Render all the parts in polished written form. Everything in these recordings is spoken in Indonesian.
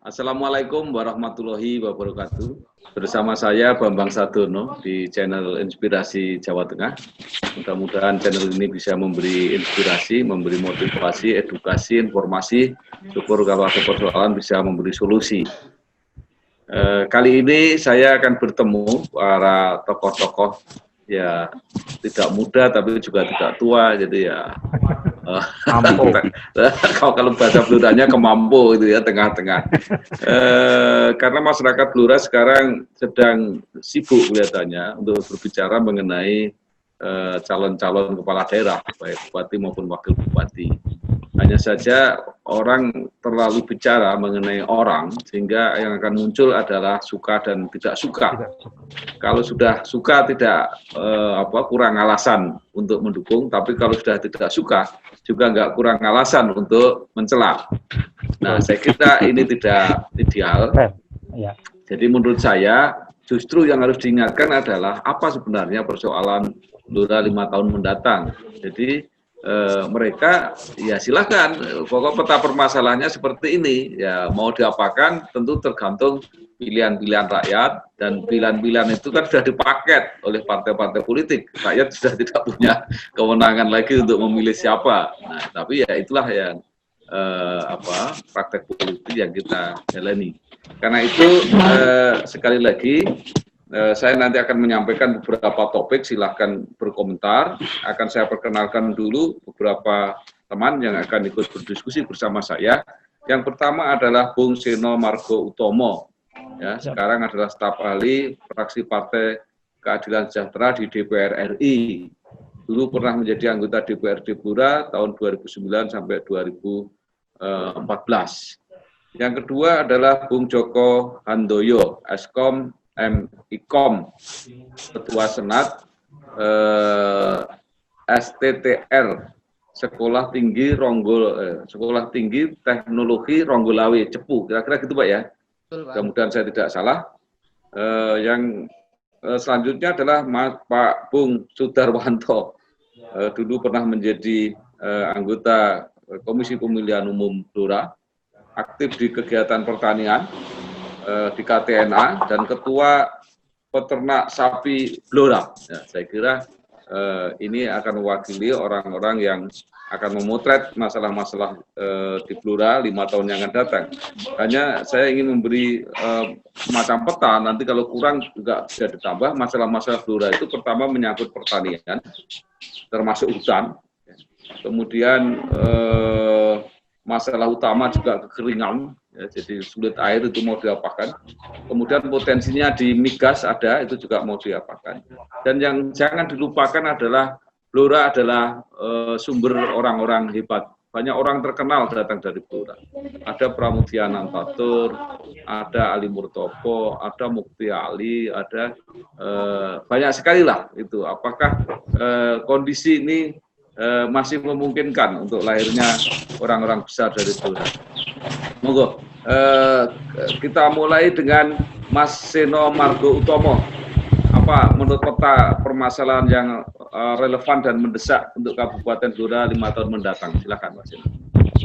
Assalamualaikum warahmatullahi wabarakatuh. Bersama saya Bambang Sadono di channel Inspirasi Jawa Tengah. Mudah-mudahan channel ini bisa memberi inspirasi, memberi motivasi, edukasi, informasi. Syukur kalau ada persoalan bisa memberi solusi. Kali ini saya akan bertemu para tokoh-tokoh ya tidak muda tapi juga tidak tua, jadi ya kalau bahasa Bluranya kemampu itu ya, tengah-tengah. Karena masyarakat Blora sekarang sedang sibuk kelihatannya untuk berbicara mengenai calon-calon kepala daerah, baik bupati maupun wakil bupati. Hanya saja orang terlalu bicara mengenai orang, sehingga yang akan muncul adalah suka dan tidak suka. Kalau sudah suka tidak kurang alasan untuk mendukung, tapi kalau sudah tidak suka juga nggak kurang alasan untuk mencela. Nah, saya kira ini tidak ideal. Jadi menurut saya justru yang harus diingatkan adalah apa sebenarnya persoalan Blora 5 tahun mendatang. Jadi mereka ya silakan, pokok peta permasalahannya seperti ini, ya mau diapakan tentu tergantung pilihan-pilihan rakyat, dan pilihan-pilihan itu kan sudah dipaket oleh partai-partai politik. Rakyat sudah tidak punya kewenangan lagi untuk memilih siapa. Nah, tapi ya itulah yang praktek politik yang kita jalani. Karena itu sekali lagi saya nanti akan menyampaikan beberapa topik, silahkan berkomentar. Akan saya perkenalkan dulu beberapa teman yang akan ikut berdiskusi bersama saya. Yang pertama adalah Bung Seno Margo Utomo. Ya, sekarang adalah staf ahli fraksi Partai Keadilan Sejahtera di DPR RI. Dulu pernah menjadi anggota DPRD Blora tahun 2009 sampai 2014. Yang kedua adalah Bung Joko Handoyo, Eskom MIKOM, Ketua Senat STTR, Sekolah Tinggi Teknologi Ronggolawe, Cepu, kira-kira gitu Pak ya. Mudah-mudahan saya tidak salah. Yang selanjutnya adalah Pak Bung Sudarwanto, dulu pernah menjadi anggota Komisi Pemilihan Umum Blora, aktif di kegiatan pertanian di KTNA, dan ketua peternak sapi Blora. Ya, saya kira ini akan mewakili orang-orang yang akan memotret masalah-masalah di Blora 5 tahun yang akan datang. Hanya saya ingin memberi semacam peta, nanti kalau kurang juga bisa ditambah. Masalah-masalah Blora itu pertama menyangkut pertanian, termasuk hutan. Kemudian masalah utama juga kekeringan, ya, jadi sulit air itu mau diapakan. Kemudian potensinya di migas ada, itu juga mau diapakan. Dan yang jangan dilupakan adalah Blora adalah sumber orang-orang hebat. Banyak orang terkenal datang dari Blora. Ada Pramudia Nantatur, ada Ali Murtopo, ada Mukti Ali, ada banyak sekali lah itu. Apakah kondisi ini masih memungkinkan untuk lahirnya orang-orang besar dari Blora? Monggo, kita mulai dengan Mas Seno Margo Utomo. Apa menurut peta permasalahan yang relevan dan mendesak untuk Kabupaten Blora 5 tahun mendatang? Silakan Mas Seno.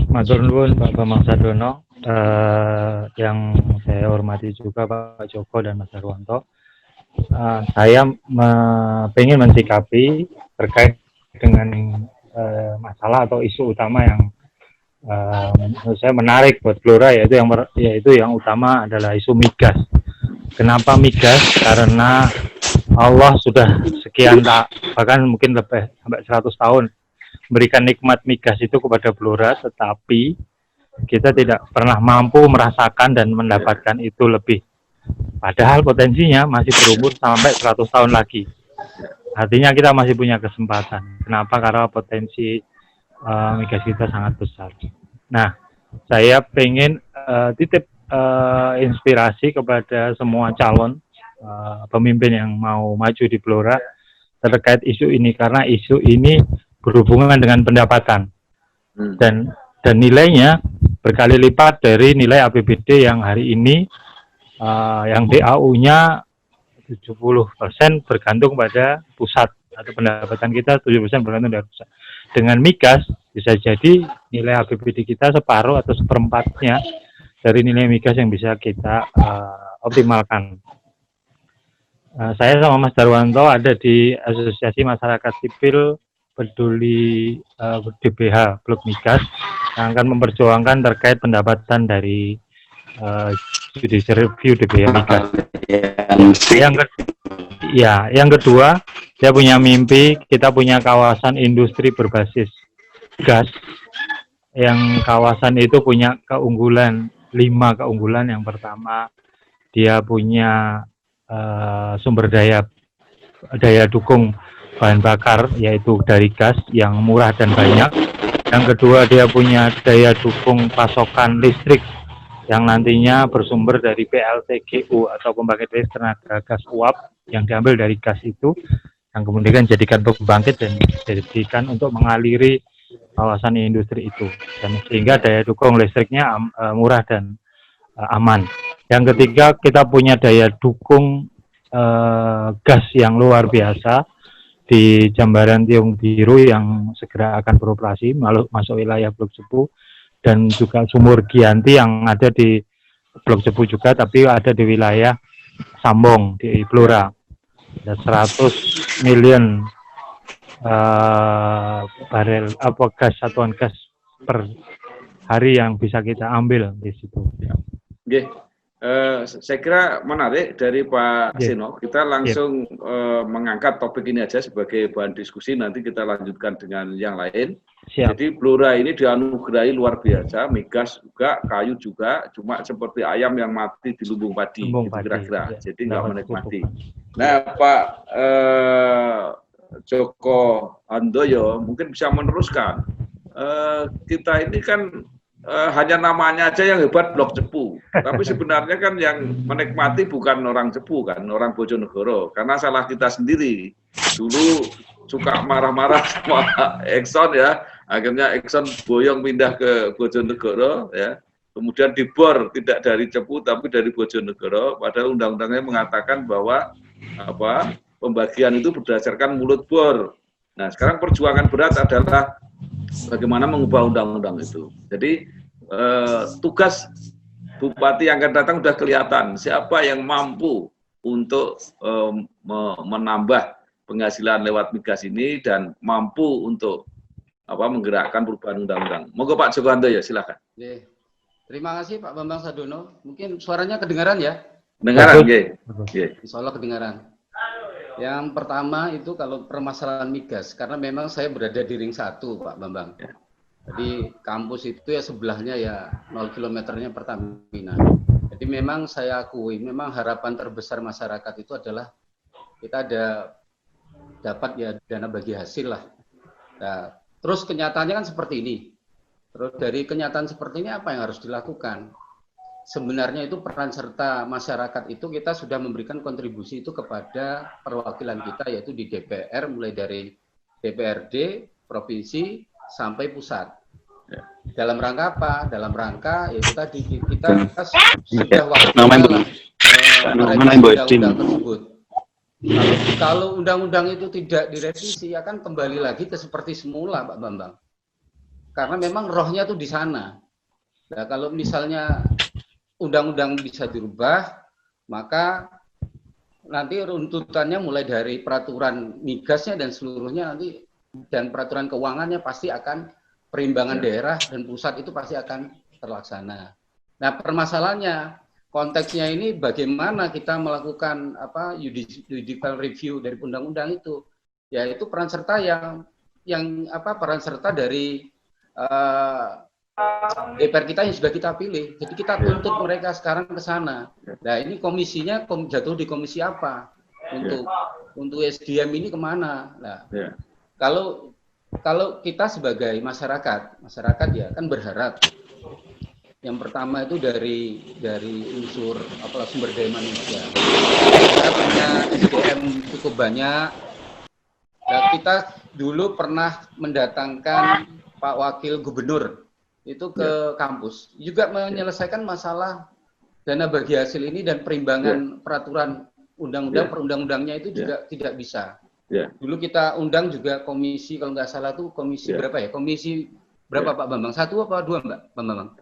Matur nuwun Pak Bambang Sadono, yang saya hormati juga Pak Joko dan Mas Darwanto. Saya ingin mensikapi terkait dengan masalah atau isu utama yang menurut saya menarik buat Blora, yaitu yang utama adalah isu migas. Kenapa migas? Karena Allah sudah sekian bahkan mungkin lebih sampai 100 tahun memberikan nikmat migas itu kepada Blora, tetapi kita tidak pernah mampu merasakan dan mendapatkan itu lebih. Padahal potensinya masih berumur sampai 100 tahun lagi. Artinya kita masih punya kesempatan. Kenapa? Karena potensi migas kita sangat besar. Nah, saya pengen titip inspirasi kepada semua calon pemimpin yang mau maju di Blora terkait isu ini, karena isu ini berhubungan dengan pendapatan dan nilainya berkali lipat dari nilai APBD yang hari ini yang DAU-nya 70% bergantung pada pusat, atau pendapatan kita 70% bergantung dari pusat. Dengan migas bisa jadi nilai APBD kita separuh atau seperempatnya dari nilai migas yang bisa kita optimalkan. Saya sama Mas Darwanto ada di Asosiasi Masyarakat Sipil Peduli DBH Blok Migas yang akan memperjuangkan terkait pendapatan dari judicial review DBH Migas. Yang kedua, saya punya mimpi kita punya kawasan industri berbasis gas yang kawasan itu punya keunggulan 5 keunggulan. Yang pertama, dia punya sumber daya dukung bahan bakar yaitu dari gas yang murah dan banyak. Yang kedua, dia punya daya dukung pasokan listrik yang nantinya bersumber dari PLTGU atau pembangkit listrik tenaga gas uap yang diambil dari gas itu yang kemudian dijadikan pembangkit dan dijadikan untuk mengaliri kawasan industri itu, dan sehingga daya dukung listriknya murah dan aman. Yang ketiga, kita punya daya dukung gas yang luar biasa di Jambaran Tiung Biru yang segera akan beroperasi masuk wilayah Blok Cepu, dan juga sumur Gianti yang ada di Blok Cepu juga, tapi ada di wilayah Sambong di Blora. Ada 100 million barel gas, satuan gas per hari yang bisa kita ambil di situ. Oke. Saya kira menarik dari Pak Seno. Kita langsung mengangkat topik ini aja sebagai bahan diskusi. Nanti kita lanjutkan dengan yang lain. Jadi Blora ini dianugerahi luar biasa, migas juga, kayu juga, cuma seperti ayam yang mati di lumbung padi, gitu kira-kira. Jadi nggak menikmati. Nah, Pak Joko Handoyo mungkin bisa meneruskan. Kita ini kan hanya namanya aja yang hebat Blok Cepu, tapi sebenarnya kan yang menikmati bukan orang Cepu kan, orang Bojonegoro, karena salah kita sendiri. Dulu suka marah-marah sama Exxon ya, akhirnya Exxon boyong pindah ke Bojonegoro ya, kemudian dibor tidak dari Cepu tapi dari Bojonegoro, padahal undang-undangnya mengatakan bahwa pembagian itu berdasarkan mulut bor. Nah, sekarang perjuangan berat adalah bagaimana mengubah undang-undang itu. Jadi tugas Bupati yang akan datang sudah kelihatan siapa yang mampu untuk menambah penghasilan lewat migas ini dan mampu untuk menggerakkan perubahan undang-undang. Monggo Pak Joko Handoyo, silakan. Terima kasih Pak Bambang Sadono. Mungkin suaranya kedengaran ya? Kedengaran, Insya Allah kedengaran. Yang pertama itu kalau permasalahan migas, karena memang saya berada di ring 1 Pak Bambang. Jadi kampus itu ya sebelahnya ya 0 kilometernya Pertamina. Jadi memang saya akui, memang harapan terbesar masyarakat itu adalah kita dapat ya dana bagi hasil lah. Nah, terus kenyataannya kan seperti ini. Terus dari kenyataan seperti ini apa yang harus dilakukan? Sebenarnya itu peran serta masyarakat itu kita sudah memberikan kontribusi itu kepada perwakilan kita yaitu di DPR, mulai dari DPRD, provinsi sampai pusat. Dalam rangka apa? Dalam rangka yaitu tadi kita sudah waktunya undang-undang tersebut. Kalau undang-undang itu tidak direvisi akan kembali lagi ke seperti semula Pak Bambang. Karena memang rohnya tuh di sana. Nah, kalau misalnya undang-undang bisa dirubah, maka nanti runtutannya mulai dari peraturan migasnya dan seluruhnya nanti, dan peraturan keuangannya pasti akan perimbangan daerah dan pusat itu pasti akan terlaksana. Nah, permasalahannya konteksnya ini bagaimana kita melakukan judicial review dari undang-undang itu, yaitu peran serta peran serta dari DPR kita yang sudah kita pilih. Jadi kita tuntut mereka sekarang ke sana. Nah, ini komisinya jatuh di komisi apa? Untuk SDM ini kemana? Nah, kalau kita sebagai masyarakat ya kan berharap yang pertama itu dari unsur sumber daya manusia. Kita punya SDM cukup banyak. Nah, kita dulu pernah mendatangkan Pak Wakil Gubernur itu ke kampus, juga menyelesaikan masalah dana bagi hasil ini dan perimbangan peraturan undang-undang perundang-undangnya itu juga tidak bisa. Dulu kita undang juga komisi, kalau nggak salah tuh komisi berapa ya? Komisi berapa Pak Bambang? 1 apa 2 Mbak Bambang?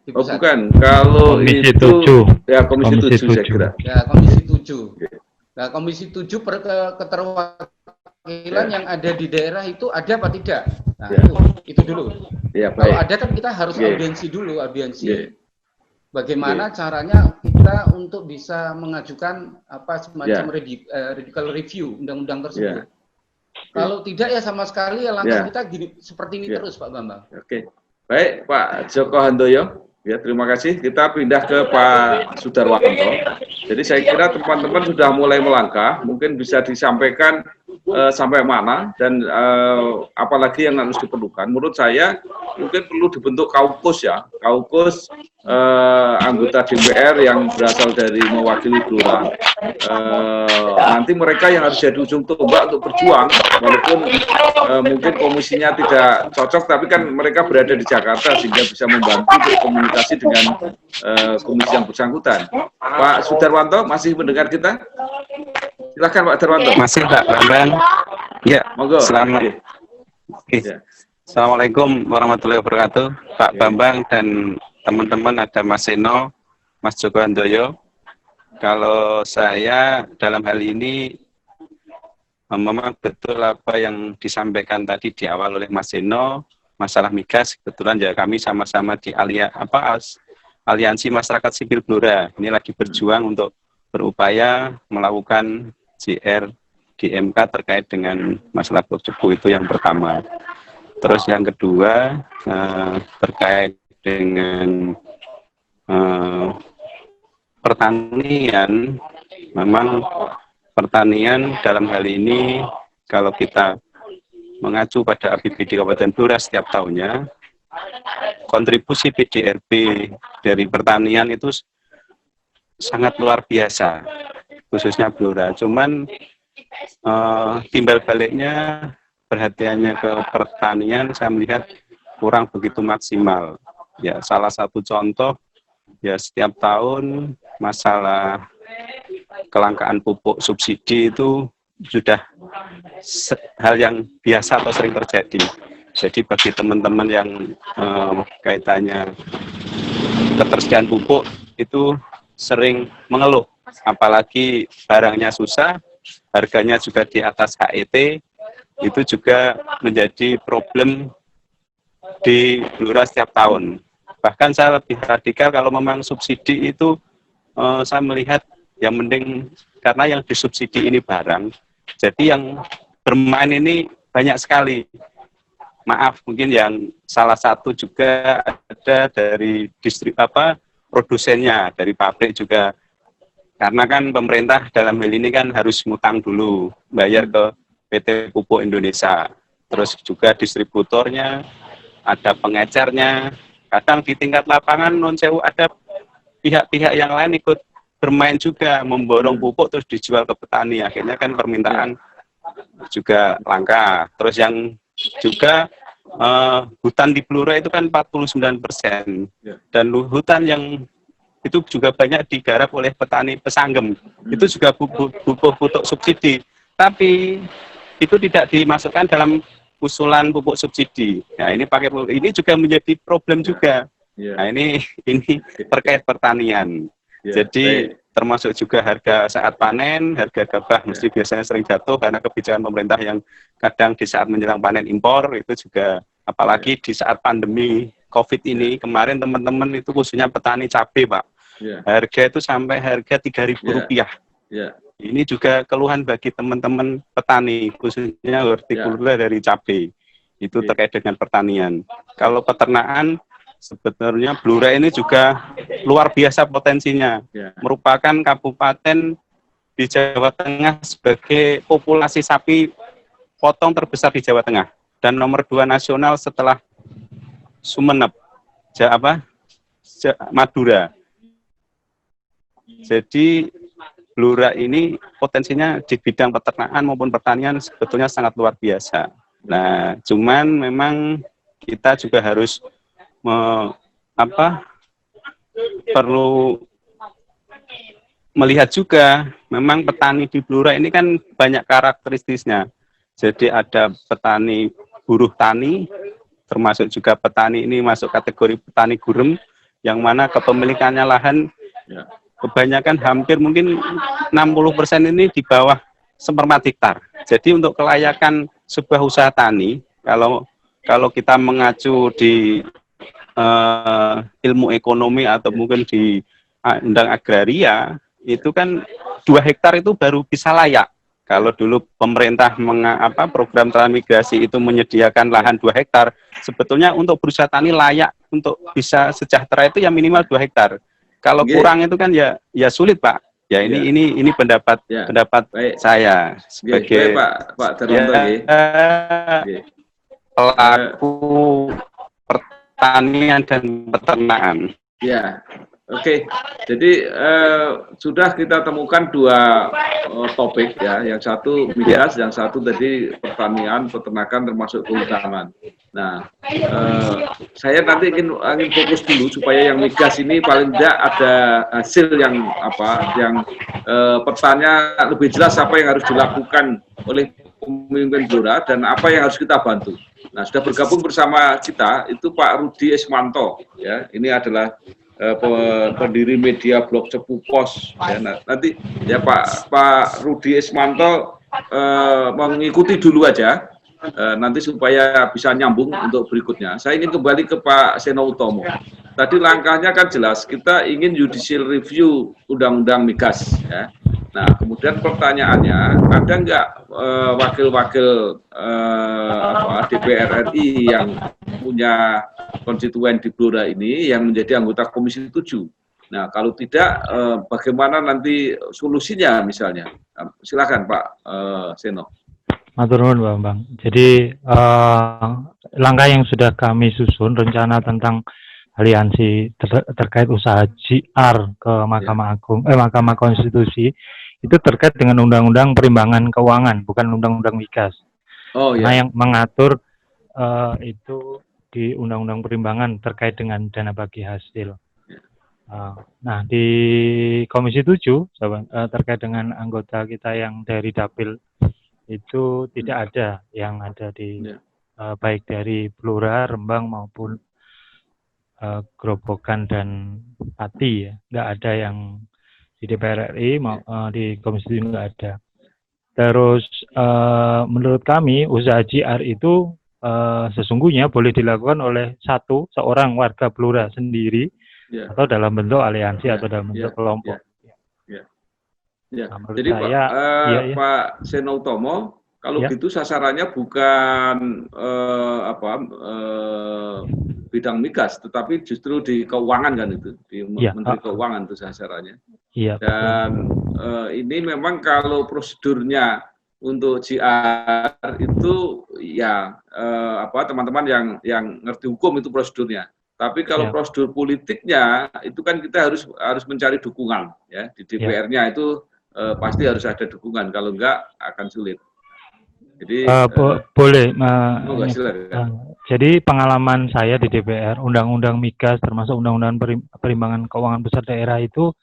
di Oh pusat. bukan, kalau Komisi itu 7. ya Komisi Komisi 7 saya 7. kira. Ya, Komisi 7. Nah, Komisi 7 keterwakilan yang ada di daerah itu ada apa tidak? Nah, Ya. itu dulu. Ya Kalau baik. ada kan kita harus Oke. audiensi dulu, audiensi. Oke. Bagaimana caranya kita untuk bisa mengajukan apa semacam radical review undang-undang tersebut. Kalau tidak ya sama sekali ya langkah kita gini seperti ini terus Pak Bambang. Oke. Baik Pak Joko Handoyo. Ya, terima kasih. Kita pindah ke Pak Sudarwanto. Jadi saya kira teman-teman sudah mulai melangkah, mungkin bisa disampaikan sampai mana dan apalagi yang harus diperlukan. Menurut saya mungkin perlu dibentuk kaukus ya, kaukus anggota DPR yang berasal dari mewakili Blora. Nanti mereka yang harus jadi ujung tombak untuk berjuang, walaupun mungkin komisinya tidak cocok, tapi kan mereka berada di Jakarta sehingga bisa membantu untuk komunikasi dengan komisi yang bersangkutan. Pak Sudarwanto masih mendengar kita? Silakan Pak Darwanto. Masih Pak Bambang. Ya, monggo. Selamat. Ya. Assalamualaikum warahmatullahi wabarakatuh. Pak Bambang dan teman-teman, ada Mas Seno, Mas Joko Handoyo. Kalau saya dalam hal ini memang betul apa yang disampaikan tadi di awal oleh Mas Seno, masalah migas. Kebetulan ya kami sama-sama di Aliansi Masyarakat Sipil Blora. Ini lagi berjuang untuk berupaya melakukan JR di MK terkait dengan masalah tersebut. Itu yang pertama. Terus yang kedua terkait dengan pertanian. Memang pertanian dalam hal ini kalau kita mengacu pada APBD Kabupaten Blora setiap tahunnya, kontribusi PDRB dari pertanian itu sangat luar biasa, khususnya Blora. Cuman timbal baliknya perhatiannya ke pertanian saya melihat kurang begitu maksimal. Ya, salah satu contoh ya setiap tahun masalah kelangkaan pupuk subsidi itu sudah hal yang biasa atau sering terjadi. Jadi bagi teman-teman yang kaitannya ketersediaan pupuk itu sering mengeluh, apalagi barangnya susah, harganya juga di atas HET, itu juga menjadi problem di Blora setiap tahun. Bahkan saya lebih radikal kalau memang subsidi itu saya melihat yang mending karena yang disubsidi ini barang, jadi yang bermain ini banyak sekali. Maaf, mungkin yang salah satu juga ada dari produsennya, dari pabrik juga. Karena kan pemerintah dalam hal ini kan harus ngutang dulu, bayar ke PT Pupuk Indonesia. Terus juga distributornya, ada pengecernya. Kadang di tingkat lapangan non-sewu ada pihak-pihak yang lain ikut bermain juga, memborong pupuk terus dijual ke petani. Akhirnya kan permintaan juga langka. Terus yang juga hutan di Blora itu kan 49%. Dan hutan yang itu juga banyak digarap oleh petani pesanggem. Itu juga pupuk subsidi. Tapi itu tidak dimasukkan dalam usulan pupuk subsidi. Nah, ini juga menjadi problem juga. Nah, ini terkait pertanian. Jadi termasuk juga harga saat panen, harga gabah mesti biasanya sering jatuh karena kebijakan pemerintah yang kadang di saat menjelang panen impor itu juga, apalagi di saat pandemi COVID ini kemarin teman-teman itu khususnya petani cabai Pak, harga itu sampai harga Rp3.000. Ini juga keluhan bagi teman-teman petani khususnya hortikultura dari cabai, itu terkait dengan pertanian. Kalau peternakan sebetulnya Blora ini juga luar biasa potensinya, merupakan kabupaten di Jawa Tengah sebagai populasi sapi potong terbesar di Jawa Tengah dan nomor 2 nasional setelah Sumeneb, Madura. Jadi Blora ini potensinya di bidang peternakan maupun pertanian sebetulnya sangat luar biasa. Nah, cuman memang kita juga harus perlu melihat juga memang petani di Blora ini kan banyak karakteristiknya. Jadi ada petani buruh tani, termasuk juga petani ini masuk kategori petani gurem, yang mana kepemilikannya lahan Ya. kebanyakan hampir mungkin 60% ini di bawah 1/4 hektar. Jadi untuk kelayakan sebuah usaha tani, kalau kita mengacu di ilmu ekonomi atau mungkin di undang agraria, itu kan 2 hektar itu baru bisa layak. Kalau dulu pemerintah program transmigrasi itu menyediakan lahan 2 hektar, sebetulnya untuk berusaha tani layak untuk bisa sejahtera itu ya minimal 2 hektar. Kalau kurang itu kan ya sulit, Pak. Ya ini pendapat Baik. saya sebagai Pak Darwanto pelaku pertanian dan peternakan. Ya, oke. Jadi sudah kita temukan 2 topik ya. Yang satu migas, yang satu tadi pertanian, peternakan termasuk kehutanan. Nah, saya nanti ingin fokus dulu supaya yang migas ini paling tidak ada hasil yang petanya lebih jelas apa yang harus dilakukan oleh pemimpin Blora dan apa yang harus kita bantu. Nah, sudah bergabung bersama kita itu Pak Rudi Ismanto, ya. Ini adalah pendiri media blog Cepu Pos. Ya. Nah, nanti ya Pak Rudi Ismanto mengikuti dulu aja. Nanti supaya bisa nyambung untuk berikutnya. Saya ingin kembali ke Pak Seno Utomo. Tadi langkahnya kan jelas, kita ingin judicial review undang-undang migas. Ya. Nah, kemudian pertanyaannya, ada nggak wakil-wakil DPR RI yang punya konstituen di Blora ini yang menjadi anggota Komisi 7? Nah, kalau tidak, bagaimana nanti solusinya misalnya? Silakan Pak Seno. Matur nuwun, Pak Bambang. Jadi langkah yang sudah kami susun, rencana tentang aliansi terkait usaha JR ke Mahkamah Agung, Mahkamah Konstitusi, itu terkait dengan Undang-Undang Perimbangan Keuangan, bukan Undang-Undang Migas. Oh, Nah, yang mengatur itu di Undang-Undang Perimbangan terkait dengan dana bagi hasil. Nah, di Komisi 7, terkait dengan anggota kita yang dari Dapil, itu tidak ada yang ada di baik dari Blora, Rembang maupun Grobogan dan Pati, ya, nggak ada yang di DPR RI, di Komisi 7 nggak ada. Terus menurut kami usaha JR itu sesungguhnya boleh dilakukan oleh seorang warga Blora sendiri, atau dalam bentuk aliansi atau dalam bentuk kelompok. Ya, nah, jadi saya, Pak Seno Utomo, kalau gitu sasarannya bukan bidang migas, tetapi justru di keuangan kan itu, di Menteri Keuangan itu sasarannya. Iya. Dan ini memang kalau prosedurnya untuk JR itu ya teman-teman yang ngerti hukum itu prosedurnya. Tapi kalau prosedur politiknya itu kan kita harus mencari dukungan ya di DPR-nya itu. Pasti harus ada dukungan, kalau enggak akan sulit. Jadi boleh. Jadi pengalaman saya di DPR, Undang-Undang Migas termasuk Undang-Undang Perimbangan Keuangan Besar Daerah itu,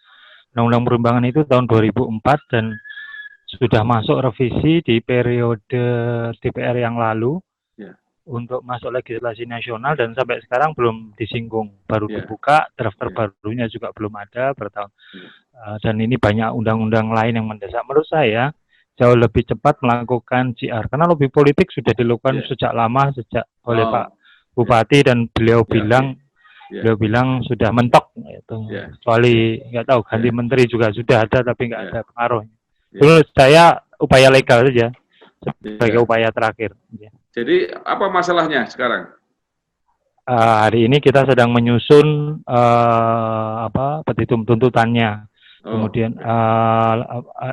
Undang-Undang Perimbangan itu tahun 2004 dan sudah masuk revisi di periode DPR yang lalu untuk masuk legislasi nasional dan sampai sekarang belum disinggung, baru dibuka, draft terbarunya juga belum ada bertahun. Dan ini banyak undang-undang lain yang mendesak. Menurut saya jauh lebih cepat melakukan JR karena lobby politik sudah dilakukan sejak lama, sejak oleh Pak Bupati dan beliau bilang sudah mentok itu. Kecuali nggak tahu ganti menteri juga sudah ada tapi nggak ada pengaruhnya. Menurut saya upaya legal saja sebagai upaya terakhir. Jadi apa masalahnya sekarang? Hari ini kita sedang menyusun petitum tuntutannya. Kemudian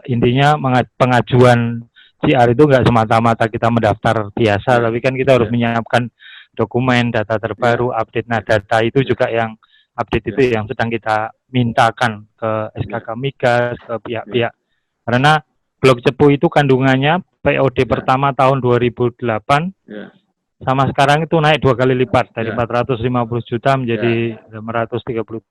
intinya pengajuan JR itu nggak semata-mata kita mendaftar biasa, tapi kan kita harus menyiapkan dokumen, data terbaru, update. Nah, data itu juga yang update itu yang sedang kita mintakan ke SKK Migas, ke pihak-pihak. Karena Blok Cepu itu kandungannya POD pertama tahun 2008 sama sekarang itu naik 2 kali lipat dari 450 juta menjadi 530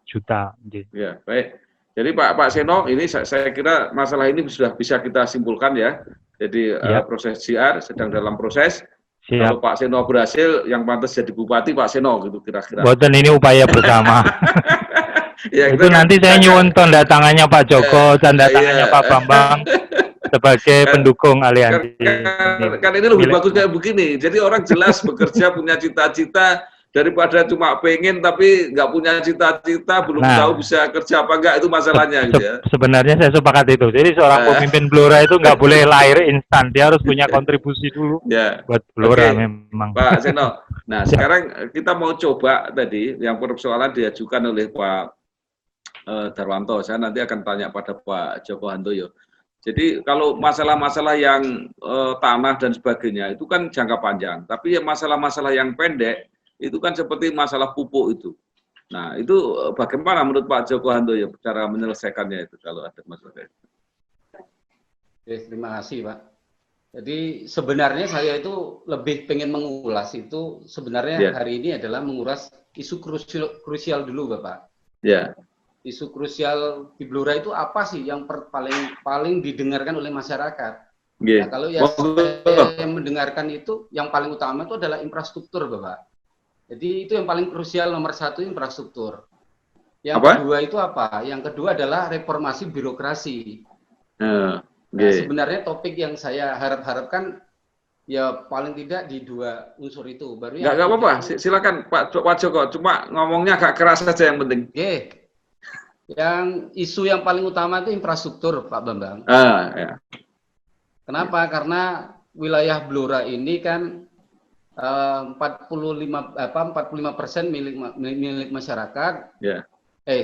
juta. Ya, baik. Jadi Pak Seno, ini saya kira masalah ini sudah bisa kita simpulkan ya. Jadi proses JR sedang dalam proses. Kalau Pak Seno berhasil, yang pantas jadi bupati Pak Seno gitu kira-kira. Boten, ini upaya bersama. Ya, Itu nanti saya nyuwun tanda tangannya Pak Joko, tanda tangannya Pak Bambang sebagai pendukung aliansi. Kan ini lebih bagus kayak begini. Jadi orang jelas bekerja punya cita-cita daripada cuma pengen tapi nggak punya cita-cita, belum tahu bisa kerja apa enggak, itu masalahnya gitu ya. Sebenarnya saya sepakat itu. Jadi seorang pemimpin Blora itu nggak boleh lahir instan, dia harus punya kontribusi dulu buat Blora memang. Pak Seno. Nah, sekarang kita mau coba tadi yang persoalan diajukan oleh Pak Darwanto. Saya nanti akan tanya pada Pak Joko Handoyo. Jadi kalau masalah-masalah yang tanah dan sebagainya itu kan jangka panjang, tapi masalah-masalah yang pendek itu kan seperti masalah pupuk itu. Nah, itu bagaimana menurut Pak Joko Handoyo cara menyelesaikannya itu kalau ada masalah itu? Terima kasih, Pak. Jadi sebenarnya saya itu lebih pengen mengulas itu sebenarnya hari ini adalah menguras isu krusial dulu, Bapak. Ya. Isu krusial di Blora itu apa sih yang paling didengarkan oleh masyarakat? Nah, kalau yang saya mendengarkan itu yang paling utama itu adalah infrastruktur, Bapak. Jadi itu yang paling krusial, nomor satu infrastruktur. Yang kedua itu apa? Yang kedua adalah reformasi birokrasi. Nah, sebenarnya topik yang saya harapkan ya paling tidak di dua unsur itu. Baru nggak apa-apa, silakan Pak Joko. Cuma ngomongnya agak keras saja yang penting. Yang isu yang paling utama itu infrastruktur, Pak Bambang. Ya. Kenapa? Karena wilayah Blora ini kan 45% milik masyarakat,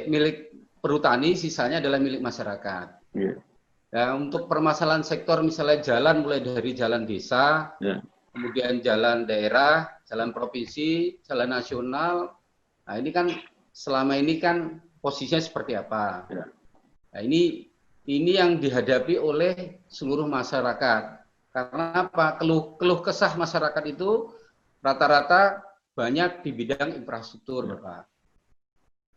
milik perhutani, sisanya adalah milik masyarakat. Ya, untuk permasalahan sektor misalnya jalan, mulai dari jalan desa, kemudian jalan daerah, jalan provinsi, jalan nasional. Nah, ini kan selama ini kan posisinya seperti apa? Nah, ini yang dihadapi oleh seluruh masyarakat. Karena apa? Keluh kesah masyarakat itu rata-rata banyak di bidang infrastruktur, Bapak.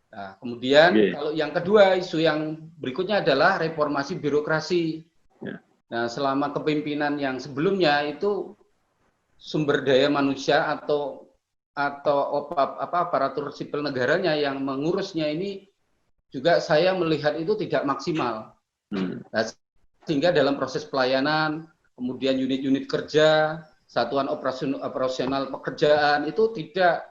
Nah, kemudian kalau yang kedua, isu yang berikutnya adalah reformasi birokrasi. Nah, selama kepemimpinan yang sebelumnya itu sumber daya manusia atau aparatur sipil negaranya yang mengurusnya ini juga saya melihat itu tidak maksimal. Nah, sehingga dalam proses pelayanan, kemudian unit-unit kerja, satuan operasional pekerjaan itu tidak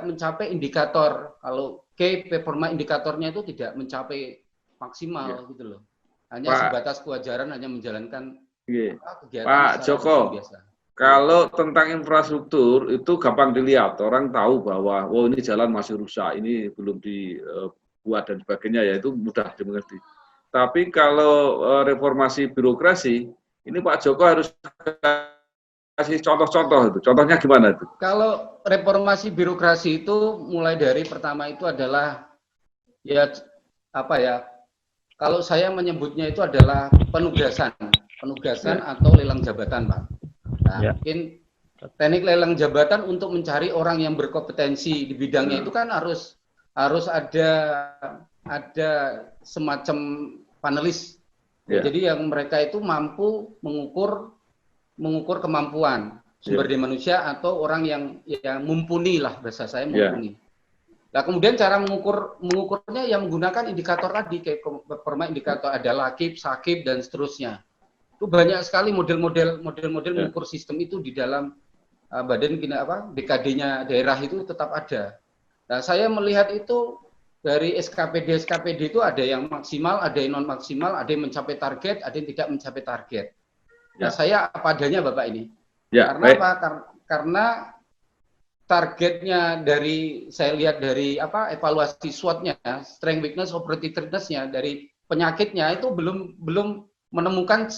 mencapai indikator. Kalau key performa indikatornya itu tidak mencapai maksimal gitu loh. Hanya sebatas kewajaran, hanya menjalankan kegiatan Pak Joko biasa. Kalau tentang infrastruktur itu gampang dilihat, orang tahu bahwa ini jalan masih rusak, ini belum dibuat dan sebagainya, ya itu mudah dimengerti. Tapi kalau reformasi birokrasi, ini Pak Joko harus kasih contoh-contoh itu. Contohnya gimana itu? Kalau reformasi birokrasi itu mulai dari pertama itu adalah kalau saya menyebutnya itu adalah penugasan atau lelang jabatan, Pak. Nah, mungkin teknik lelang jabatan untuk mencari orang yang berkompetensi di bidangnya itu kan harus ada semacam panelis. Jadi yang mereka itu mampu mengukur kemampuan sumber daya manusia atau orang yang mumpuni lah, bahasa saya mumpuni. Nah, kemudian cara mengukurnya yang menggunakan indikator tadi, kayak perma indikator ada lakib, sakib dan seterusnya. Itu banyak sekali model-model mengukur sistem itu di dalam badan BKD-nya daerah itu tetap ada. Nah, saya melihat itu dari SKPD itu ada yang maksimal, ada yang non maksimal, ada yang mencapai target, ada yang tidak mencapai target. Nah, saya apa adanya Bapak ini. Karena apa? Karena targetnya saya lihat dari evaluasi SWOT-nya, strength, weakness, opportunity-nya dari penyakitnya itu belum menemukan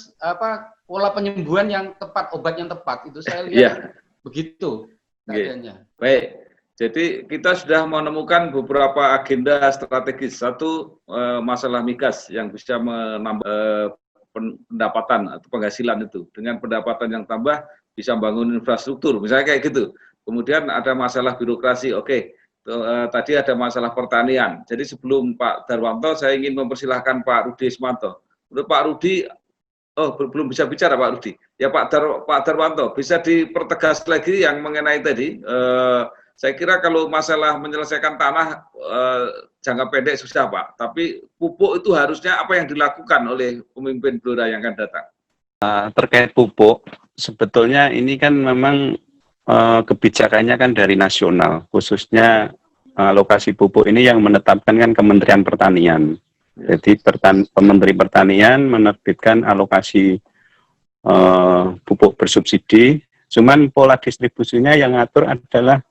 pola penyembuhan yang tepat, obat yang tepat. Itu saya lihat begitu keadaannya. Baik. Jadi kita sudah menemukan beberapa agenda strategis. Satu, masalah migas yang bisa menambah pendapatan atau penghasilan itu. Dengan pendapatan yang tambah bisa bangun infrastruktur, misalnya kayak gitu. Kemudian ada masalah birokrasi. Tadi ada masalah pertanian. Jadi sebelum Pak Darwanto, saya ingin mempersilahkan Pak Rudi Ismanto. Menurut Pak Rudi, Oh, belum bisa bicara Pak Rudi. Ya Pak Darwanto, bisa dipertegas lagi yang mengenai tadi. Saya kira kalau masalah menyelesaikan tanah jangka pendek susah Pak, tapi pupuk itu harusnya apa yang dilakukan oleh pemimpin Blora yang akan datang? Terkait pupuk, sebetulnya ini kan memang kebijakannya kan dari nasional, khususnya alokasi pupuk ini yang menetapkan kan Kementerian Pertanian. Jadi Menteri Pertanian menerbitkan alokasi pupuk bersubsidi, cuman pola distribusinya yang ngatur adalah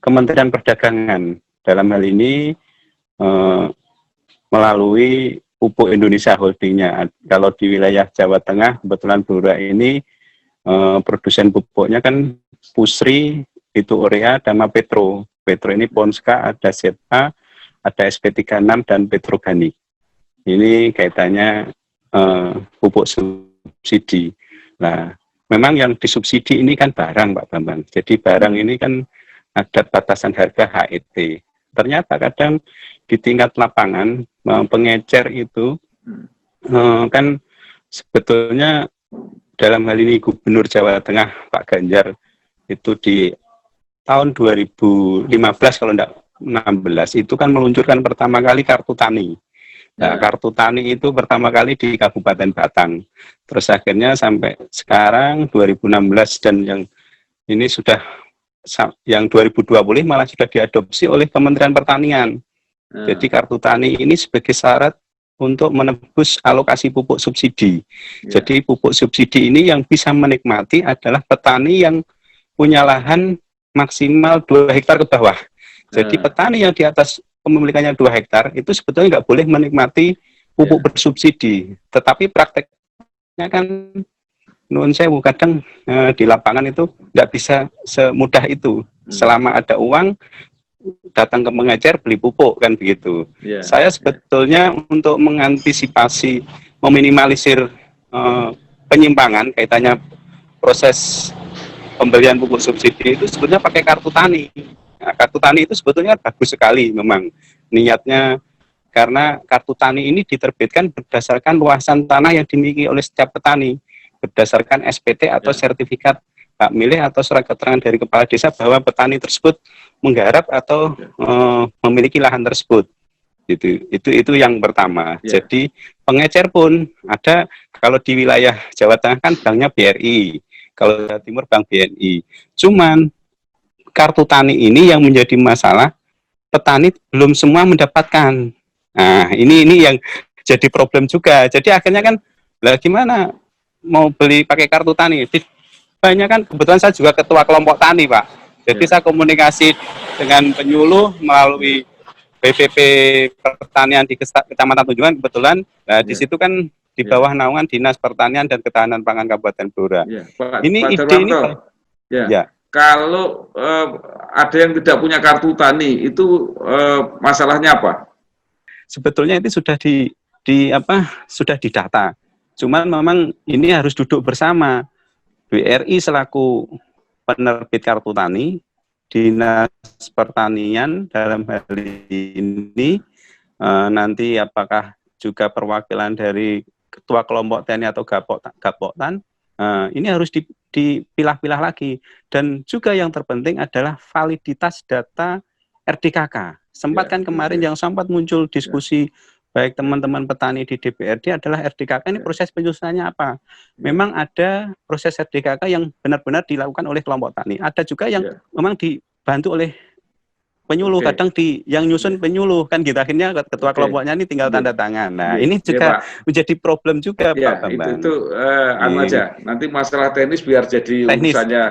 Kementerian Perdagangan. Dalam hal ini melalui Pupuk Indonesia Holdingnya. Kalau di wilayah Jawa Tengah, kebetulan Blora ini produsen pupuknya kan Pusri, itu Urea, Dama Petro. Petro ini Ponska, ada ZA, ada SP36 dan Petrogani. Ini kaitannya pupuk subsidi. Nah, memang yang disubsidi ini kan barang, Pak Bambang. Jadi barang ini kan ada batasan harga HET. Ternyata kadang di tingkat lapangan pengecer itu kan sebetulnya dalam hal ini Gubernur Jawa Tengah Pak Ganjar itu di tahun 2015 kalau enggak 16 itu kan meluncurkan pertama kali kartu tani. Nah, kartu tani itu pertama kali di Kabupaten Batang. Terus akhirnya sampai sekarang 2016 dan yang ini sudah yang 2020 malah sudah diadopsi oleh Kementerian Pertanian. Jadi kartu tani ini sebagai syarat untuk menebus alokasi pupuk subsidi. Jadi pupuk subsidi ini yang bisa menikmati adalah petani yang punya lahan maksimal 2 hektar ke bawah. Jadi petani yang di atas kepemilikannya 2 hektar itu sebetulnya nggak boleh menikmati pupuk bersubsidi. Tetapi prakteknya kan nuwun sewu kadang di lapangan itu nggak bisa semudah itu. Selama ada uang datang ke pengecer beli pupuk kan begitu. Saya sebetulnya untuk mengantisipasi meminimalisir penyimpangan kaitannya proses pembelian pupuk subsidi itu sebetulnya pakai kartu tani. Nah, kartu tani itu sebetulnya bagus sekali memang niatnya, karena kartu tani ini diterbitkan berdasarkan luasan tanah yang dimiliki oleh setiap petani, berdasarkan SPT atau sertifikat hak milik atau surat keterangan dari kepala desa bahwa petani tersebut menggarap atau memiliki lahan tersebut. Itu yang pertama. Jadi pengecer pun ada, kalau di wilayah Jawa Tengah kan banknya BRI, kalau Jawa Timur bank BNI. Cuman kartu tani ini yang menjadi masalah, petani belum semua mendapatkan. Nah, ini yang jadi problem juga. Jadi akhirnya kan, lah gimana mau beli pakai kartu tani? Banyak kan, kebetulan saya juga ketua kelompok tani, Pak. Jadi saya komunikasi dengan penyuluh melalui BPP Pertanian di Kecamatan Tunjungan kebetulan. Nah, di situ kan di bawah naungan Dinas Pertanian dan Ketahanan Pangan Kabupaten Blora. Ini Pak ide ini kalau ada yang tidak punya kartu tani itu masalahnya apa? Sebetulnya itu sudah sudah didata. Cuman memang ini harus duduk bersama. BRI selaku penerbit kartu tani, Dinas Pertanian dalam hal ini nanti apakah juga perwakilan dari ketua kelompok TNI atau Gapoktan, ini harus dipilah-pilah lagi. Dan juga yang terpenting adalah validitas data RDKK. Sempat kan kemarin yang sempat muncul diskusi baik teman-teman petani di DPRD adalah RDKK ini proses penyusunannya apa. Memang ada proses RDKK yang benar-benar dilakukan oleh kelompok tani. Ada juga yang memang dibantu oleh penyuluh, kadang yang nyusun penyuluh kan gitu. Akhirnya ketua kelompoknya ini tinggal tanda tangan. Nah, ini juga menjadi problem juga Pak Bambang. Itu aja. Nanti masalah teknis biar jadi urusannya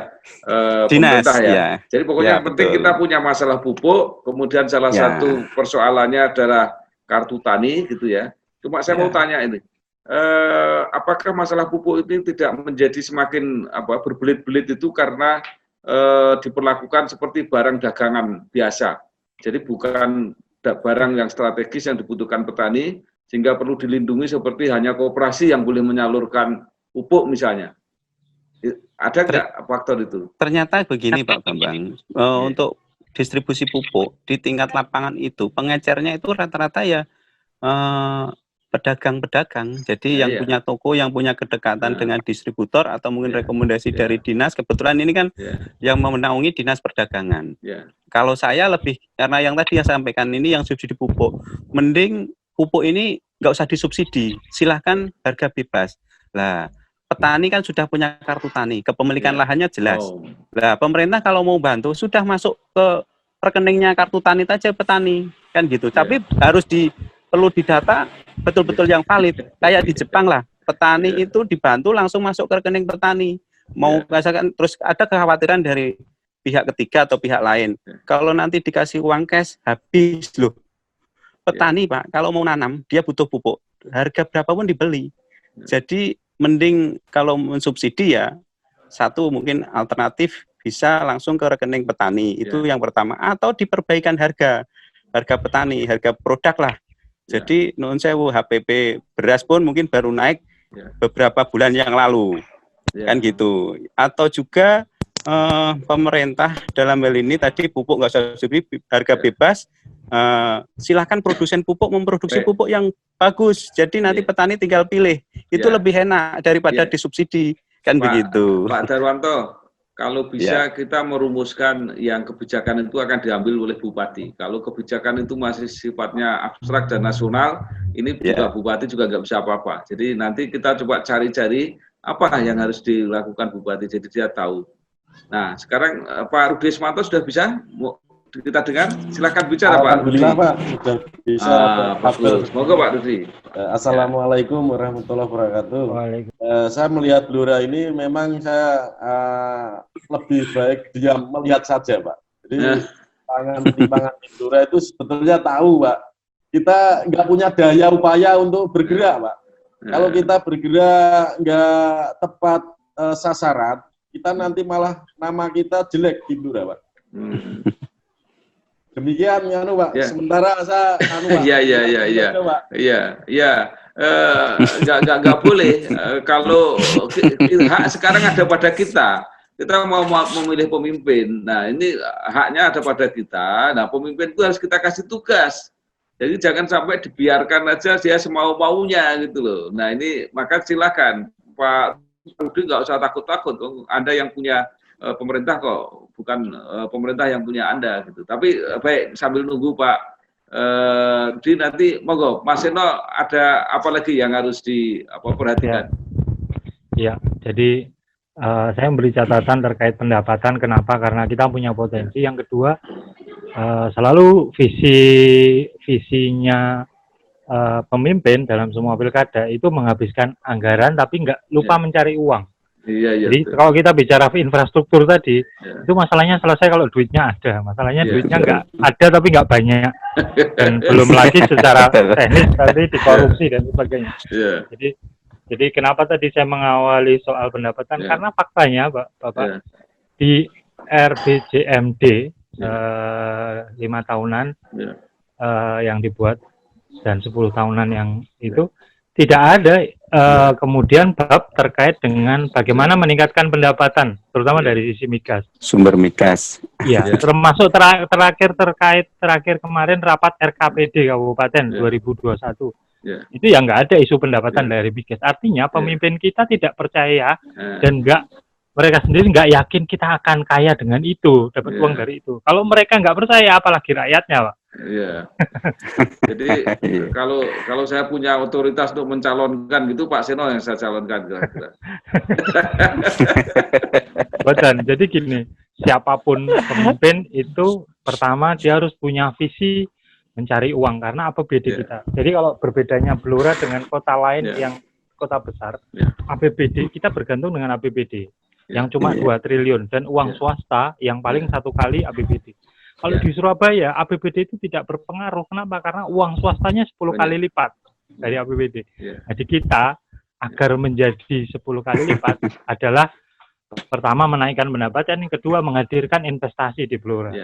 pemerintah ya. Jadi pokoknya yang penting kita punya masalah pupuk, kemudian salah satu persoalannya adalah kartu tani gitu ya. Cuma saya mau tanya ini, apakah masalah pupuk ini tidak menjadi semakin berbelit-belit itu karena diperlakukan seperti barang dagangan biasa. Jadi bukan barang yang strategis yang dibutuhkan petani, sehingga perlu dilindungi seperti hanya koperasi yang boleh menyalurkan pupuk misalnya. Ada nggak faktor itu? Ternyata begini Pak Bambang, untuk distribusi pupuk di tingkat lapangan itu pengecernya itu rata-rata ya pedagang-pedagang. Jadi yang punya toko, yang punya kedekatan dengan distributor atau mungkin rekomendasi dari dinas. Kebetulan ini kan yang menaungi dinas perdagangan. Kalau saya lebih, karena yang tadi yang sampaikan ini yang subsidi pupuk, mending pupuk ini nggak usah disubsidi, silahkan harga bebas. Lah, petani kan sudah punya kartu tani, kepemilikan lahannya jelas. Lah, pemerintah kalau mau bantu sudah masuk ke rekeningnya kartu tani saja petani, kan gitu. Tapi harus perlu didata betul-betul yang valid. Kayak di Jepang lah, petani itu dibantu langsung masuk ke rekening petani. Mau misalkan terus ada kekhawatiran dari pihak ketiga atau pihak lain. Kalau nanti dikasih uang cash habis loh. Petani Pak, kalau mau nanam dia butuh pupuk, harga berapapun dibeli. Jadi mending kalau mensubsidi ya, satu mungkin alternatif bisa langsung ke rekening petani, itu yang pertama. Atau diperbaikan harga petani, harga produk lah. Jadi nuwun sewu, HPP beras pun mungkin baru naik beberapa bulan yang lalu, kan gitu. Atau juga pemerintah dalam hal ini tadi pupuk nggak usah subsidi, harga bebas. Silahkan produsen pupuk memproduksi pupuk yang bagus. Jadi nanti petani tinggal pilih. Itu lebih enak daripada disubsidi, kan begitu. Pak Darwanto, kalau bisa kita merumuskan yang kebijakan itu akan diambil oleh bupati. Kalau kebijakan itu masih sifatnya abstrak dan nasional, ini juga bupati juga nggak bisa apa-apa. Jadi nanti kita coba cari-cari apa yang harus dilakukan bupati, jadi dia tahu. Nah, sekarang Pak Rudi Ismanto sudah bisa kita dengar? Silakan bicara Pak. Alhamdulillah Pak, sudah bisa. Semoga Pak Rudi. Assalamualaikum warahmatullahi wabarakatuh. Saya melihat Blora ini memang saya lebih baik diam melihat saja Pak. Jadi timbangan di Blora itu sebetulnya tahu Pak. Kita nggak punya daya upaya untuk bergerak Pak. Kalau kita bergerak nggak tepat sasaran, kita nanti malah nama kita jelek di Blora Pak. Demikian ya Pak. Sementara saya Pak. Nggak boleh. Kalau hak sekarang ada pada kita. Kita mau memilih pemimpin. Nah, ini haknya ada pada kita. Nah, pemimpin itu harus kita kasih tugas. Jadi jangan sampai dibiarkan aja dia semau-maunya gitu loh. Nah, ini maka silakan Pak Rudi nggak usah takut-takut. Anda yang punya pemerintah kok, bukan pemerintah yang punya Anda gitu. Tapi baik, sambil nunggu Pak Rudi nanti monggo Mas Seno, ada apa lagi yang harus diperhatikan? Ya, jadi saya memberi catatan terkait pendapatan. Kenapa? Karena kita punya potensi. Yang kedua, selalu visinya pemimpin dalam semua pilkada itu menghabiskan anggaran tapi nggak lupa mencari uang. Jadi betul. Kalau kita bicara infrastruktur tadi, itu masalahnya selesai kalau duitnya ada. Masalahnya duitnya nggak ada tapi nggak banyak, dan belum lagi secara teknis tadi dikorupsi dan sebagainya. Jadi kenapa tadi saya mengawali soal pendapatan? Karena faktanya, Bapak, di RBJMD 5 tahunan yang dibuat dan 10 tahunan yang itu tidak ada kemudian bab terkait dengan bagaimana meningkatkan pendapatan, terutama dari sisi migas. Sumber migas. Iya, termasuk terakhir kemarin rapat RKPD Kabupaten 2021. Itu yang nggak ada isu pendapatan dari migas. Artinya pemimpin kita tidak percaya dan mereka sendiri nggak yakin kita akan kaya dengan itu, dapat uang dari itu. Kalau mereka nggak percaya, apalagi rakyatnya, Pak. Iya. Jadi kalau saya punya otoritas untuk mencalonkan gitu, Pak Seno yang saya calonkan kira-kira. Betul. Jadi gini, siapapun pemimpin itu pertama dia harus punya visi mencari uang karena APBD kita. Jadi kalau berbedanya Blora dengan kota lain yang kota besar, APBD kita bergantung dengan APBD yang cuma 2 triliun dan uang swasta yang paling 1 kali APBD. Kalau di Surabaya, APBD itu tidak berpengaruh. Kenapa? Karena uang swastanya 10 kali lipat dari APBD. Jadi kita, agar menjadi 10 kali lipat, adalah pertama menaikkan pendapatan, yang kedua menghadirkan investasi di Blora.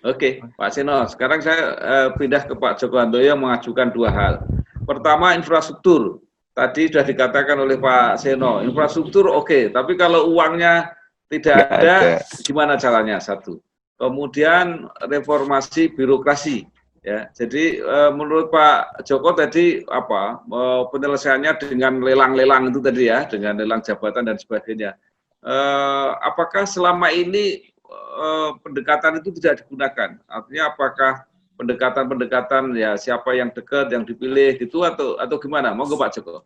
Oke, Pak Seno. Sekarang saya pindah ke Pak Joko Handoyo mengajukan 2 hal. Pertama, infrastruktur. Tadi sudah dikatakan oleh Pak Seno, infrastruktur oke, tapi kalau uangnya tidak ada, gimana caranya? 1. Kemudian reformasi birokrasi. Ya, jadi menurut Pak Joko tadi apa penyelesaiannya dengan lelang-lelang itu tadi ya, dengan lelang jabatan dan sebagainya. Apakah selama ini pendekatan itu tidak digunakan? Artinya apakah pendekatan-pendekatan ya siapa yang dekat yang dipilih gitu atau gimana? Monggo Pak Joko.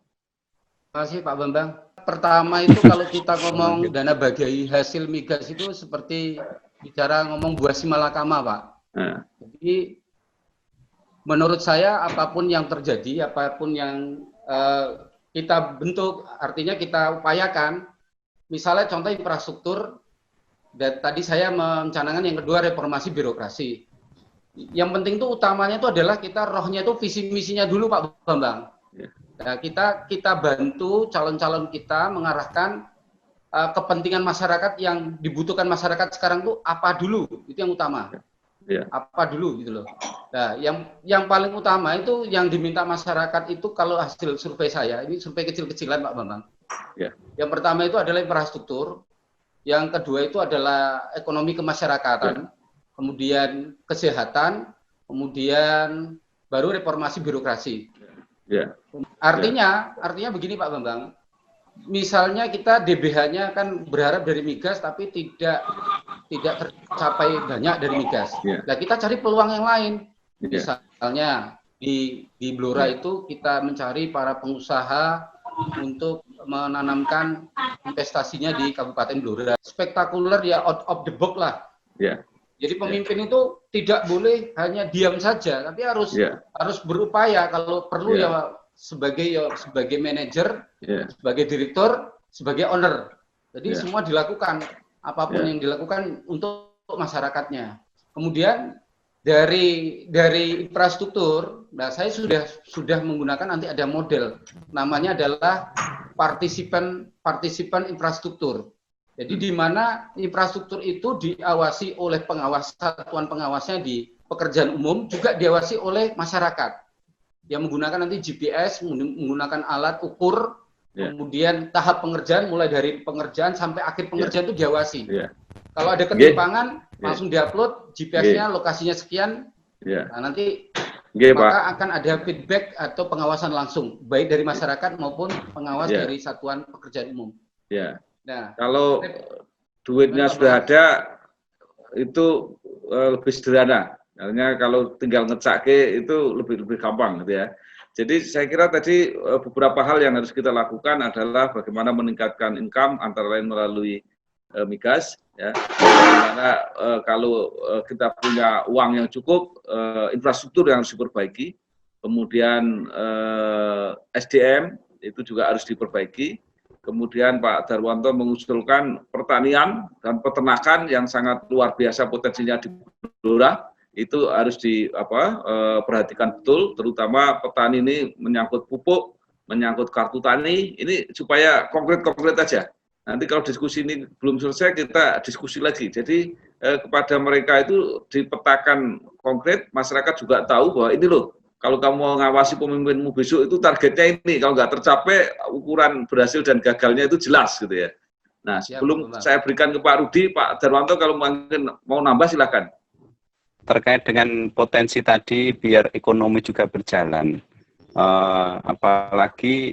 Terima kasih Pak Bambang. Pertama itu kalau kita ngomong dana bagi hasil migas itu seperti bicara ngomong buah si malakama, Pak. Nah. Jadi menurut saya apapun yang terjadi, apapun yang kita bentuk, artinya kita upayakan, misalnya contoh infrastruktur, dan tadi saya mencanangkan yang kedua reformasi birokrasi. Yang penting itu utamanya itu adalah kita rohnya itu visi misinya dulu Pak Bambang. Nah, kita bantu calon-calon kita mengarahkan kepentingan masyarakat yang dibutuhkan masyarakat sekarang itu apa dulu, itu yang utama. Apa dulu gitu loh. Nah, yang paling utama itu yang diminta masyarakat itu kalau hasil survei saya, ini survei kecil-kecilan Pak Bambang. Yang pertama itu adalah infrastruktur, yang kedua itu adalah ekonomi kemasyarakatan, kemudian kesehatan, kemudian baru reformasi birokrasi. Artinya begini Pak Bambang, misalnya kita DBH-nya kan berharap dari migas tapi tidak tercapai banyak dari migas. Nah, kita cari peluang yang lain. Misalnya di Blora itu kita mencari para pengusaha untuk menanamkan investasinya di Kabupaten Blora. Spektakuler ya, out of the box lah. Jadi pemimpin itu tidak boleh hanya diam saja, tapi harus berupaya kalau perlu ya sebagai manajer, sebagai direktur, sebagai owner. Jadi semua dilakukan, apapun yang dilakukan untuk masyarakatnya. Kemudian dari infrastruktur, nah saya sudah menggunakan, nanti ada model, namanya adalah partisipan infrastruktur. Jadi di mana infrastruktur itu diawasi oleh satuan pengawasnya di pekerjaan umum, juga diawasi oleh masyarakat yang menggunakan nanti GPS, menggunakan alat ukur, kemudian tahap pengerjaan mulai dari pengerjaan sampai akhir pengerjaan itu diawasi. Kalau ada ketimpangan langsung diupload GPS-nya, lokasinya sekian. Nah, nanti maka akan ada feedback atau pengawasan langsung baik dari masyarakat maupun pengawas dari satuan pekerjaan umum. Nah, kalau duitnya sudah ada itu lebih sederhana. Artinya kalau tinggal ngecake itu lebih gampang gitu ya. Jadi saya kira tadi beberapa hal yang harus kita lakukan adalah bagaimana meningkatkan income antara lain melalui migas ya. Bagaimana kalau kita punya uang yang cukup, infrastruktur yang harus diperbaiki. Kemudian SDM itu juga harus diperbaiki. Kemudian Pak Darwanto mengusulkan pertanian dan peternakan yang sangat luar biasa potensinya di Blora, itu harus diperhatikan betul, terutama petani ini menyangkut pupuk, menyangkut kartu tani, ini supaya konkret aja. Nanti kalau diskusi ini belum selesai, kita diskusi lagi. Jadi kepada mereka itu dipetakan konkret, masyarakat juga tahu bahwa ini loh, kalau kamu mau ngawasi pemimpinmu besok itu targetnya ini, kalau nggak tercapai ukuran berhasil dan gagalnya itu jelas gitu ya. Nah, sebelum saya berikan ke Pak Rudi, Pak Darwanto kalau mungkin mau nambah silakan. Terkait dengan potensi tadi biar ekonomi juga berjalan, apalagi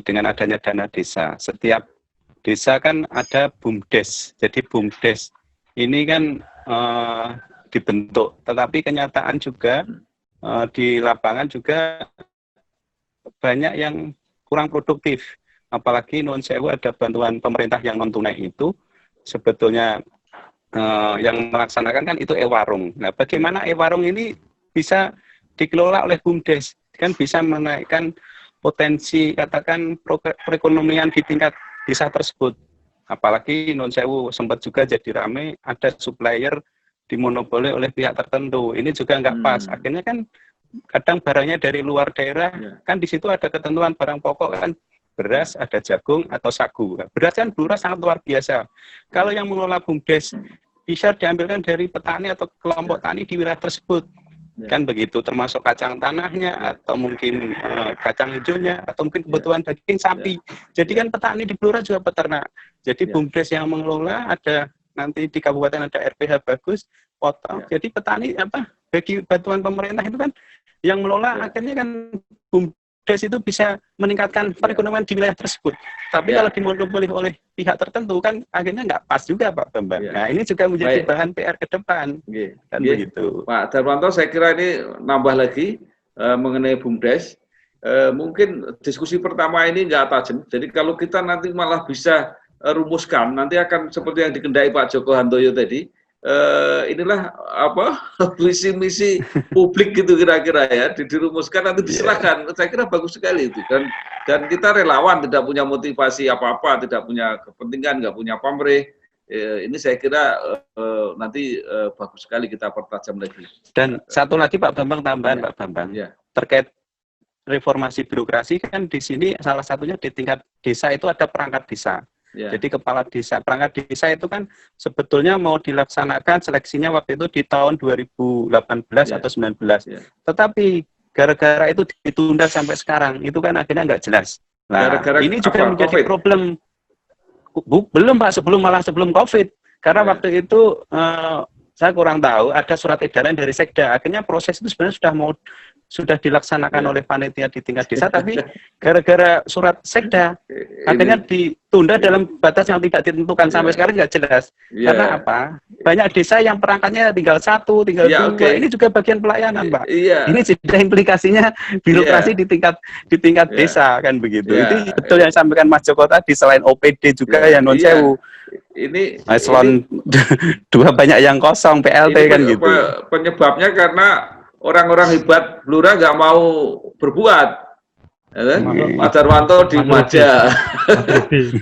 dengan adanya dana desa. Setiap desa kan ada BUMDes, jadi BUMDes ini kan dibentuk, tetapi kenyataan juga di lapangan juga banyak yang kurang produktif, apalagi non sewu ada bantuan pemerintah yang non tunai itu sebetulnya yang melaksanakan kan itu e-warung. Nah, bagaimana e-warung ini bisa dikelola oleh BUMDes, kan bisa menaikkan potensi katakan perekonomian di tingkat desa tersebut. Apalagi non sewu sempat juga jadi ramai, ada supplier dimonopoli oleh pihak tertentu. Ini juga nggak pas. Akhirnya kan kadang barangnya dari luar daerah, kan di situ ada ketentuan barang pokok kan, beras, ada jagung atau sagu. Beras kan Blora sangat luar biasa. Kalau yang mengelola BUMDes bisa diambilkan dari petani atau kelompok tani di wilayah tersebut. Kan begitu, termasuk kacang tanahnya atau mungkin kacang hijaunya atau mungkin kebutuhan daging sapi. Jadi kan petani di Blora juga peternak. Jadi BUMDes yang mengelola ada nanti di kabupaten ada RPH bagus, potong. Jadi petani bagi bantuan pemerintah itu kan yang melola akhirnya kan BUMDes itu bisa meningkatkan perekonomian di wilayah tersebut. Tapi kalau dimonopoli oleh pihak tertentu kan akhirnya nggak pas juga Pak Bambang. Nah ini juga menjadi bahan PR ke depan. Kan begitu. Pak Darmanto, saya kira ini nambah lagi mengenai BUMDes. Mungkin diskusi pertama ini nggak tajam. Jadi kalau kita nanti malah bisa rumuskan, nanti akan seperti yang dikendaki Pak Joko Handoyo tadi. Inilah visi misi publik gitu kira-kira ya, dirumuskan nanti diserahkan. Saya kira bagus sekali itu dan kita relawan, tidak punya motivasi apa-apa, tidak punya kepentingan, nggak punya pamrih. Ini saya kira nanti bagus sekali kita pertajam lagi. Dan satu lagi Pak Bambang, tambahan Pak Bambang, terkait reformasi birokrasi kan di sini salah satunya di tingkat desa itu ada perangkat desa. Jadi kepala desa, perangkat desa itu kan sebetulnya mau dilaksanakan seleksinya waktu itu di tahun 2018 atau 19. Tetapi gara-gara itu ditunda sampai sekarang, itu kan akhirnya nggak jelas. Nah, ini juga menjadi COVID? Problem. Belum Pak, sebelum COVID. Karena waktu itu saya kurang tahu, ada surat edaran dari Sekda. Akhirnya proses itu sebenarnya sudah dilaksanakan oleh panitia di tingkat desa, tapi gara-gara surat Sekda akhirnya ditunda dalam batas yang tidak ditentukan sampai sekarang nggak jelas. Karena apa? Banyak desa yang perangkatnya tinggal 1, tinggal 2. Ini juga bagian pelayanan, Pak. Ini sudah implikasinya birokrasi di tingkat desa kan begitu. Itu betul yang disampaikan Mas Joko tadi, selain OPD juga yang non sewu. Ini eselon 2 banyak yang kosong, PLT kan gitu. Penyebabnya karena orang-orang hebat Blora nggak mau berbuat. Pak Darmanto di aja.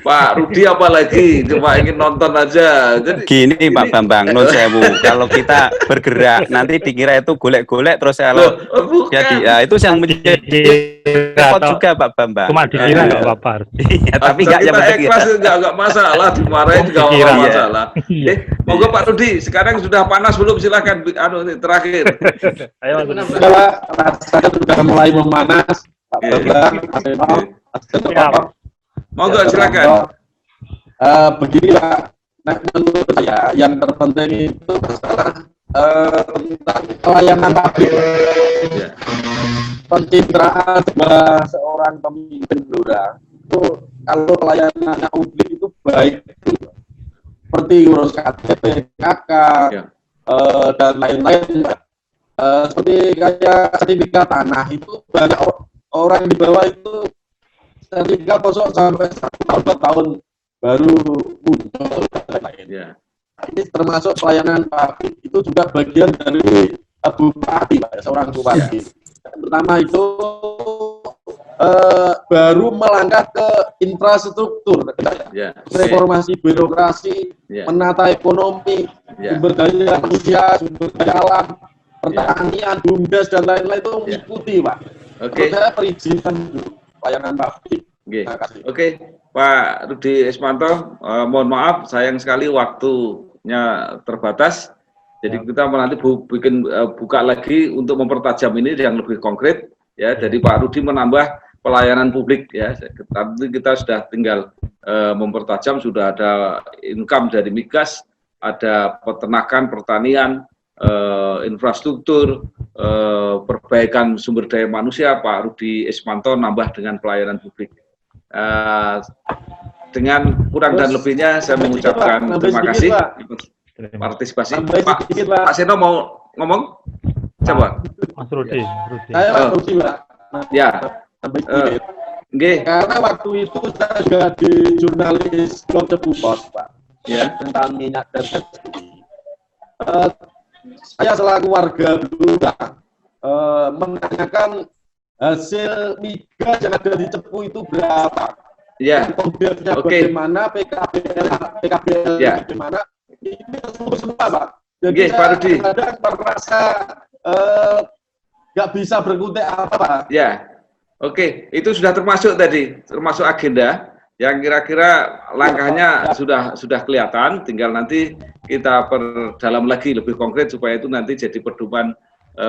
Pak Rudi apalagi cuma ingin nonton aja. Jadi, gini Pak Bambang, non sewu. Kalau kita bergerak nanti dikira itu golek-golek terus kalau jadi ya itu yang menjadi repot juga Pak Bambang. Cuma dikira nggak apa-apa. Iya, tapi nggak yang ikhlas nggak masalah, dimarahin nggak masalah. Monggo Pak Rudi, sekarang sudah panas belum? Silakan terakhir. Ayo rasanya sudah mulai memanas. Pak Bambang, monggo silakan. Begini Pak, menurut saya yang terpenting itu masalah tentang pelayanan publik. Pencitraan seorang pemimpin Blora itu kalau pelayanannya publik itu baik, seperti urus KTP, KK, dan lain-lain. Seperti kayak sertifikat tanah itu banyak orang di bawah itu sertifikat kosong sampai 1 tahun baru muncul dan lain. Ini termasuk pelayanan publik, itu juga bagian dari bupati, Pak, seorang bupati. Pertama itu baru melangkah ke infrastruktur, reformasi birokrasi, menata ekonomi, sumber daya manusia, sumber daya alam, pertanian, BUMDes dan lain-lain itu mengikuti, Pak. Saya perizinan pelayanan publik. Oke, Pak Rudi Ismanto, mohon maaf, sayang sekali waktunya terbatas. Jadi kita nanti buka lagi untuk mempertajam ini yang lebih konkret. Ya, jadi Pak Rudi menambah pelayanan publik. Ya, nanti kita sudah tinggal mempertajam. Sudah ada income dari migas, ada peternakan, pertanian, infrastruktur, perbaikan sumber daya manusia. Pak Rudi Ismanto nambah dengan pelayanan publik. Dengan kurang dan lebihnya saya mengucapkan terima kasih partisipasi. Pak Seno mau ngomong? Coba. Mas Rudi. Saya Pak Rudi, Pak. Ya. Karena waktu itu saya juga di jurnalis Blog Cepu Pos, Pak. Tentang minyak dan subsidi. Saya selaku warga Blora menanyakan hasil migas yang ada di Cepu itu berapa? Kemudiannya bagaimana, PKBL bagaimana? Ini semua Pak. Jadi Pak Rudi, kadang merasa nggak bisa berkutik apa Pak. Itu sudah termasuk tadi, termasuk agenda yang kira-kira langkahnya sudah kelihatan, tinggal nanti kita perdalam lagi lebih konkret supaya itu nanti jadi pedoman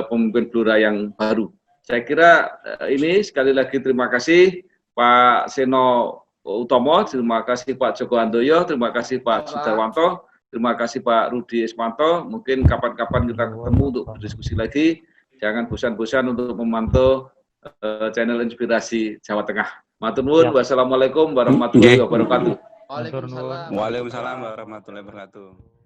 pemimpin Blora yang baru. Saya kira ini sekali lagi terima kasih Pak Seno Utomo, terima kasih Pak Joko Handoyo, terima kasih Pak Sudarwanto. Terima kasih Pak Rudi Ismanto. Mungkin kapan-kapan kita ketemu untuk berdiskusi lagi. Jangan bosan-bosan untuk memantau channel Inspirasi Jawa Tengah. Matur nuwun. Wassalamualaikum warahmatullahi wabarakatuh. Waalaikumsalam. Waalaikumsalam warahmatullahi wabarakatuh.